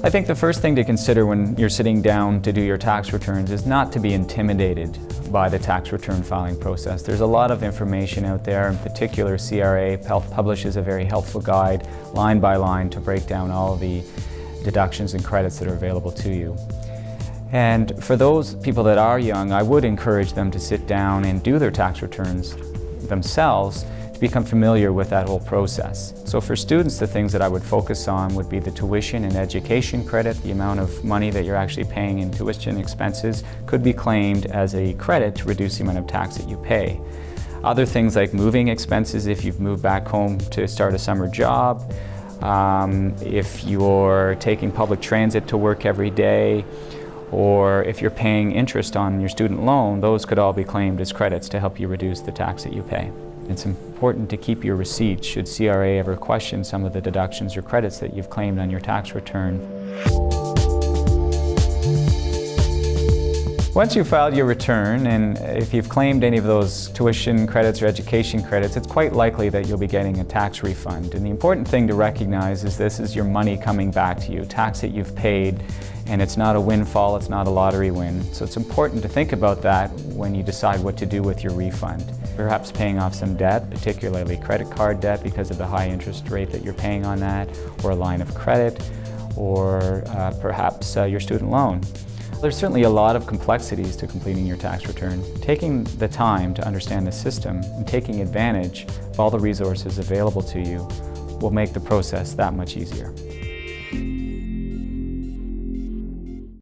I think the first thing to consider when you're sitting down to do your tax returns is not to be intimidated by the tax return filing process. There's a lot of information out there. In particular, CRA publishes a very helpful guide, line by line, to break down all of the deductions and credits that are available to you. And for those people that are young, I would encourage them to sit down and do their tax returns themselves to become familiar with that whole process. So for students, the things that I would focus on would be the tuition and education credit. The amount of money that you're actually paying in tuition expenses could be claimed as a credit to reduce the amount of tax that you pay. Other things like moving expenses, if you've moved back home to start a summer job, if you're taking public transit to work every day, or if you're paying interest on your student loan, those could all be claimed as credits to help you reduce the tax that you pay. It's important to keep your receipts should CRA ever question some of the deductions or credits that you've claimed on your tax return. Once you've filed your return, and if you've claimed any of those tuition credits or education credits, it's quite likely that you'll be getting a tax refund. And the important thing to recognize is this is your money coming back to you, tax that you've paid, and it's not a windfall, it's not a lottery win. So it's important to think about that when you decide what to do with your refund. Perhaps paying off some debt, particularly credit card debt because of the high interest rate that you're paying on that, or a line of credit, or perhaps your student loan. There's certainly a lot of complexities to completing your tax return. Taking the time to understand the system and taking advantage of all the resources available to you will make the process that much easier.